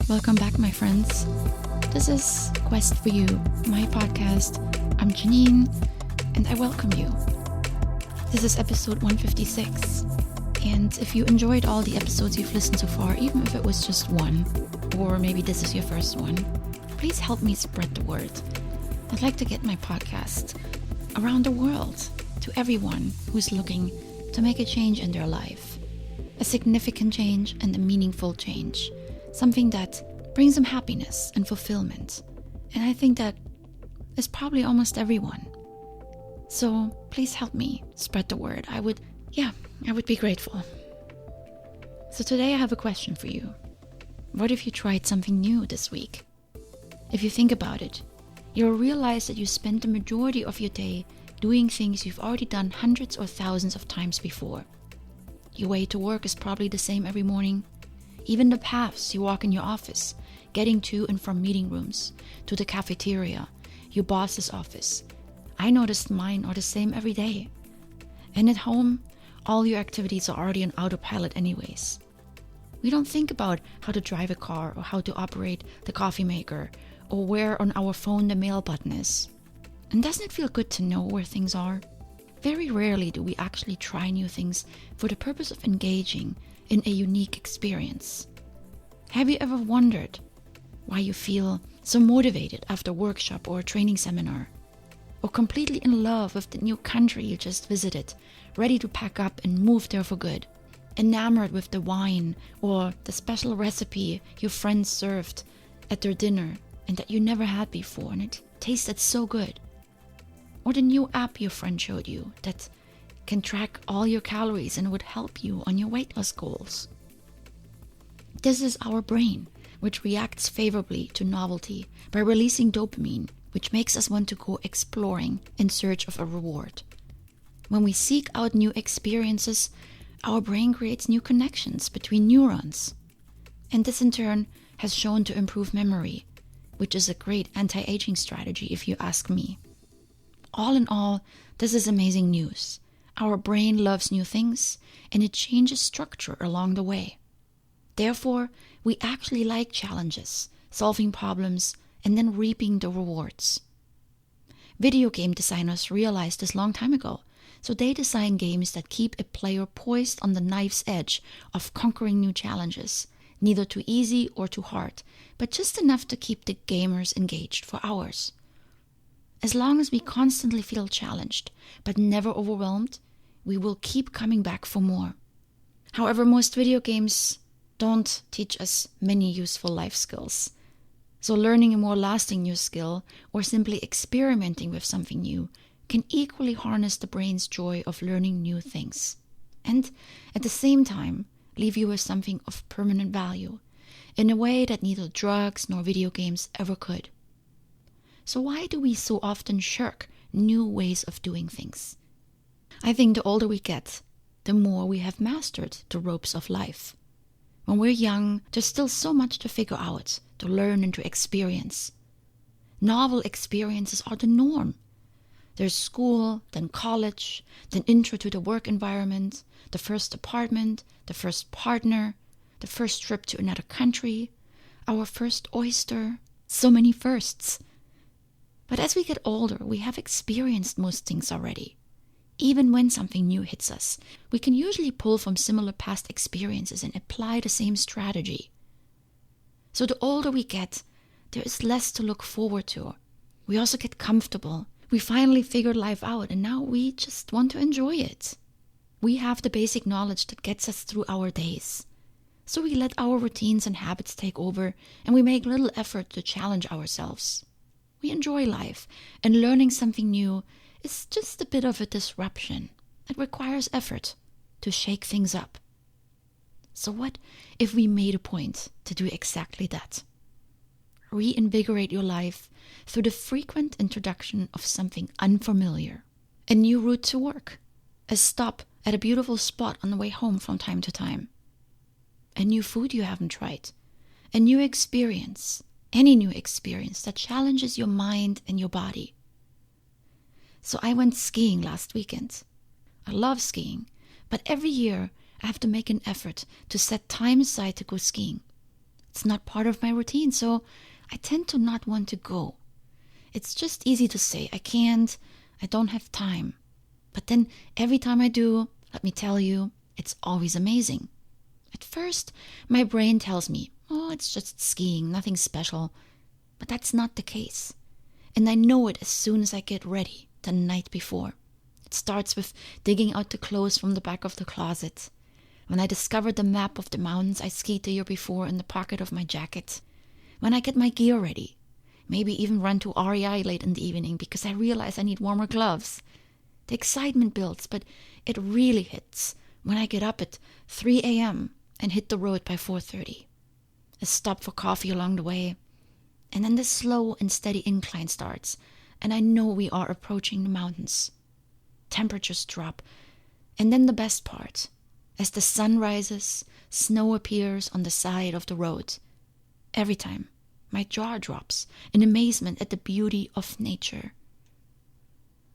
Welcome back, my friends. This is Quest for You, my podcast. I'm Janine, and I welcome you. This is episode 156, and if you enjoyed all the episodes you've listened so far, even if it was just one, or maybe this is your first one, please help me spread the word. I'd like to get my podcast around the world to everyone who's looking to make a change in their life. A significant change and a meaningful change. Something that brings them happiness and fulfillment. And I think that is probably almost everyone. So please help me spread the word. I would be grateful. So today I have a question for you. What if you tried something new this week? If you think about it, you'll realize that you spend the majority of your day doing things you've already done hundreds or thousands of times before. Your way to work is probably the same every morning. Even the paths you walk in your office, getting to and from meeting rooms, to the cafeteria, your boss's office. I noticed mine are the same every day. And at home, all your activities are already on autopilot anyways. We don't think about how to drive a car or how to operate the coffee maker or where on our phone the mail button is. And doesn't it feel good to know where things are? Very rarely do we actually try new things for the purpose of engaging in a unique experience. Have you ever wondered why you feel so motivated after a workshop or a training seminar? Or completely in love with the new country you just visited, ready to pack up and move there for good? Enamored with the wine or the special recipe your friends served at their dinner and that you never had before and it tasted so good? Or the new app your friend showed you that can track all your calories and would help you on your weight loss goals. This is our brain, which reacts favorably to novelty by releasing dopamine, which makes us want to go exploring in search of a reward. When we seek out new experiences, our brain creates new connections between neurons. And this in turn has shown to improve memory, which is a great anti-aging strategy if you ask me. All in all, this is amazing news. Our brain loves new things, and it changes structure along the way. Therefore, we actually like challenges, solving problems, and then reaping the rewards. Video game designers realized this long time ago, so they design games that keep a player poised on the knife's edge of conquering new challenges, neither too easy or too hard, but just enough to keep the gamers engaged for hours. As long as we constantly feel challenged, but never overwhelmed, we will keep coming back for more. However, most video games don't teach us many useful life skills. So learning a more lasting new skill or simply experimenting with something new can equally harness the brain's joy of learning new things. And at the same time, leave you with something of permanent value in a way that neither drugs nor video games ever could. So why do we so often shirk new ways of doing things? I think the older we get, the more we have mastered the ropes of life. When we're young, there's still so much to figure out, to learn and to experience. Novel experiences are the norm. There's school, then college, then intro to the work environment, the first apartment, the first partner, the first trip to another country, our first oyster, so many firsts. But as we get older, we have experienced most things already. Even when something new hits us, we can usually pull from similar past experiences and apply the same strategy. So the older we get, there is less to look forward to. We also get comfortable. We finally figured life out and now we just want to enjoy it. We have the basic knowledge that gets us through our days. So we let our routines and habits take over and we make little effort to challenge ourselves. We enjoy life, and learning something new is just a bit of a disruption. It requires effort to shake things up. So what if we made a point to do exactly that? Reinvigorate your life through the frequent introduction of something unfamiliar. A new route to work. A stop at a beautiful spot on the way home from time to time. A new food you haven't tried. A new experience. Any new experience that challenges your mind and your body. So I went skiing last weekend. I love skiing, but every year I have to make an effort to set time aside to go skiing. It's not part of my routine, so I tend to not want to go. It's just easy to say, I can't, I don't have time. But then every time I do, let me tell you, it's always amazing. At first, my brain tells me, oh, it's just skiing, nothing special. But that's not the case. And I know it as soon as I get ready the night before. It starts with digging out the clothes from the back of the closet. When I discovered the map of the mountains I skied the year before in the pocket of my jacket. When I get my gear ready. Maybe even run to REI late in the evening because I realize I need warmer gloves. The excitement builds, but it really hits when I get up at 3 a.m. and hit the road by 4:30. A stop for coffee along the way. And then the slow and steady incline starts, and I know we are approaching the mountains. Temperatures drop, and then the best part. As the sun rises, snow appears on the side of the road. Every time, my jaw drops in amazement at the beauty of nature.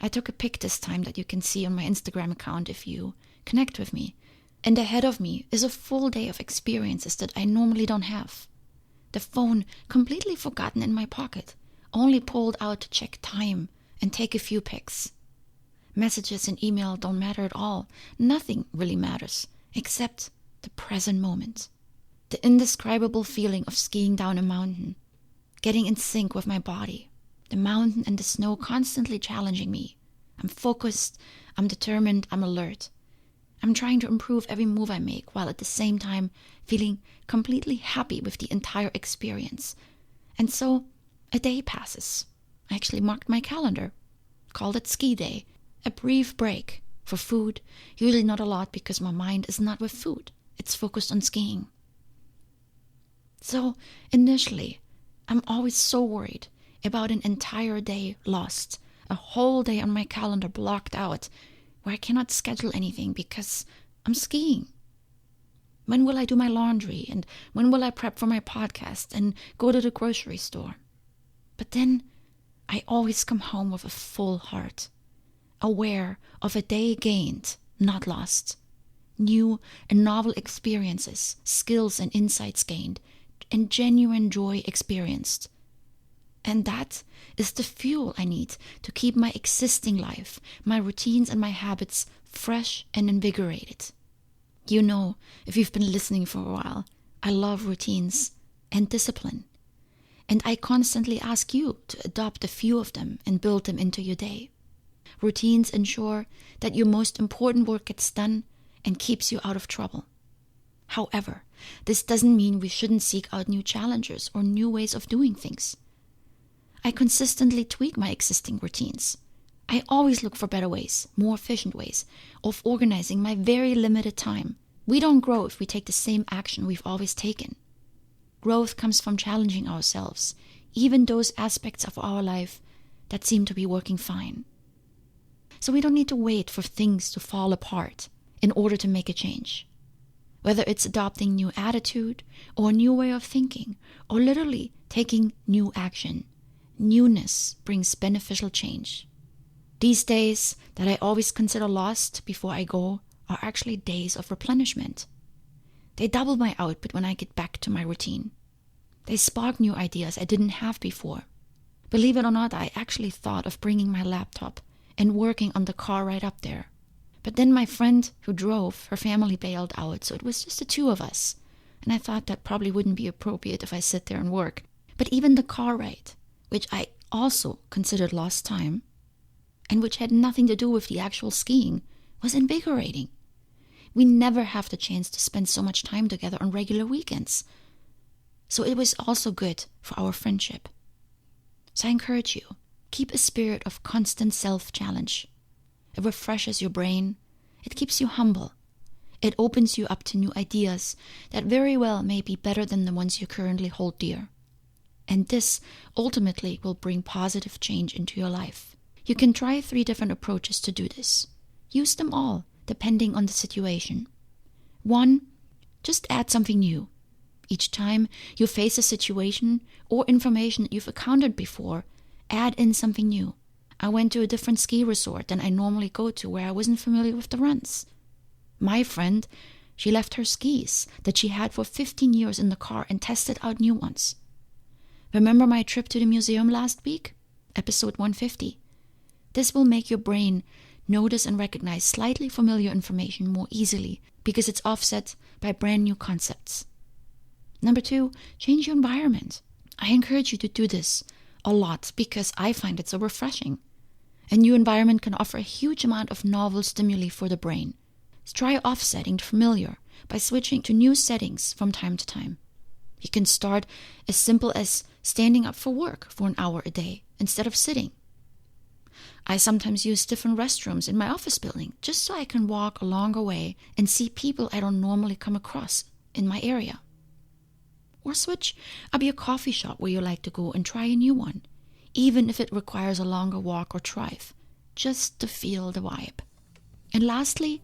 I took a pic this time that you can see on my Instagram account if you connect with me. And ahead of me is a full day of experiences that I normally don't have. The phone completely forgotten in my pocket, only pulled out to check time and take a few pics. Messages and email don't matter at all. Nothing really matters except the present moment. The indescribable feeling of skiing down a mountain, getting in sync with my body, the mountain and the snow constantly challenging me. I'm focused, I'm determined, I'm alert. I'm trying to improve every move I make while at the same time feeling completely happy with the entire experience. And so a day passes. I actually marked my calendar, called it ski day, a brief break for food, usually not a lot because my mind is not with food. It's focused on skiing. So initially, I'm always so worried about an entire day lost, a whole day on my calendar blocked out, where I cannot schedule anything because I'm skiing. When will I do my laundry? And when will I prep for my podcast and go to the grocery store? But then I always come home with a full heart, aware of a day gained, not lost. New and novel experiences, skills and insights gained, and genuine joy experienced. And that is the fuel I need to keep my existing life, my routines and my habits fresh and invigorated. You know, if you've been listening for a while, I love routines and discipline. And I constantly ask you to adopt a few of them and build them into your day. Routines ensure that your most important work gets done and keeps you out of trouble. However, this doesn't mean we shouldn't seek out new challenges or new ways of doing things. I consistently tweak my existing routines. I always look for better ways, more efficient ways of organizing my very limited time. We don't grow if we take the same action we've always taken. Growth comes from challenging ourselves, even those aspects of our life that seem to be working fine. So we don't need to wait for things to fall apart in order to make a change. Whether it's adopting new attitude or a new way of thinking, or literally taking new action. Newness brings beneficial change. These days that I always consider lost before I go are actually days of replenishment. They double my output when I get back to my routine. They spark new ideas I didn't have before. Believe it or not, I actually thought of bringing my laptop and working on the car right up there. But then my friend who drove, her family bailed out, so it was just the two of us. And I thought that probably wouldn't be appropriate if I sit there and work. But even the car ride, which I also considered lost time, and which had nothing to do with the actual skiing, was invigorating. We never have the chance to spend so much time together on regular weekends. So it was also good for our friendship. So I encourage you, keep a spirit of constant self-challenge. It refreshes your brain. It keeps you humble. It opens you up to new ideas that very well may be better than the ones you currently hold dear. And this ultimately will bring positive change into your life. You can try 3 different approaches to do this. Use them all, depending on the situation. 1, just add something new. Each time you face a situation or information that you've encountered before, add in something new. I went to a different ski resort than I normally go to where I wasn't familiar with the runs. My friend, She left her skis that she had for 15 years in the car and tested out new ones. Remember my trip to the museum last week? Episode 150. This will make your brain notice and recognize slightly familiar information more easily because it's offset by brand new concepts. Number 2, change your environment. I encourage you to do this a lot because I find it so refreshing. A new environment can offer a huge amount of novel stimuli for the brain. Try offsetting the familiar by switching to new settings from time to time. You can start as simple as standing up for work for an hour a day instead of sitting. I sometimes use different restrooms in my office building just so I can walk a longer way and see people I don't normally come across in my area. Or switch up your coffee shop where you like to go and try a new one, even if it requires a longer walk or drive, just to feel the vibe. And lastly,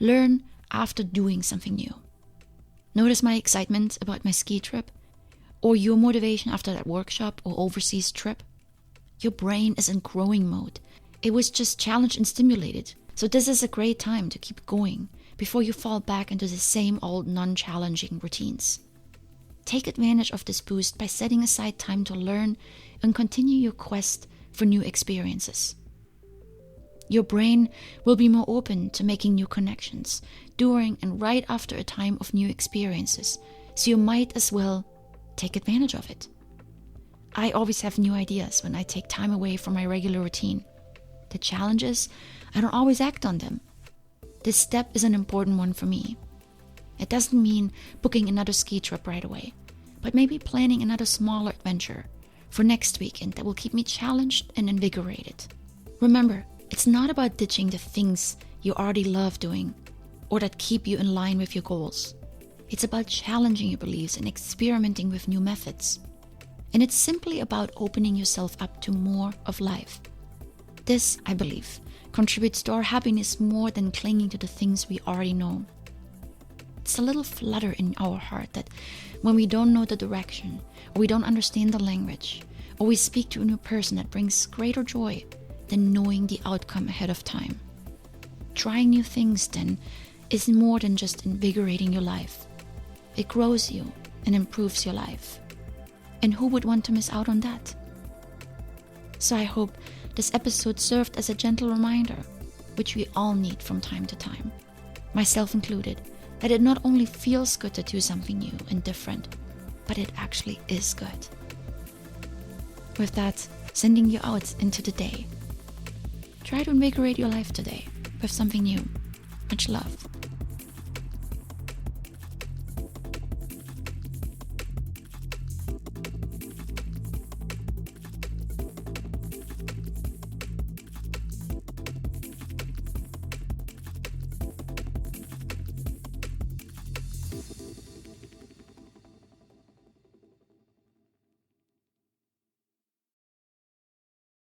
learn after doing something new. Notice my excitement about my ski trip, or your motivation after that workshop or overseas trip. Your brain is in growing mode. It was just challenged and stimulated, so this is a great time to keep going before you fall back into the same old non-challenging routines. Take advantage of this boost by setting aside time to learn and continue your quest for new experiences. Your brain will be more open to making new connections during and right after a time of new experiences, so you might as well take advantage of it. I always have new ideas when I take time away from my regular routine. The challenge is, I don't always act on them. This step is an important one for me. It doesn't mean booking another ski trip right away, but maybe planning another smaller adventure for next weekend that will keep me challenged and invigorated. Remember, it's not about ditching the things you already love doing or that keep you in line with your goals. It's about challenging your beliefs and experimenting with new methods. And it's simply about opening yourself up to more of life. This, I believe, contributes to our happiness more than clinging to the things we already know. It's a little flutter in our heart that when we don't know the direction, or we don't understand the language, or we speak to a new person, that brings greater joy than knowing the outcome ahead of time. Trying new things, then, is more than just invigorating your life. It grows you and improves your life. And who would want to miss out on that? So I hope this episode served as a gentle reminder, which we all need from time to time, myself included, that it not only feels good to do something new and different, but it actually is good. With that, sending you out into the day. Try to invigorate your life today with something new. Much love.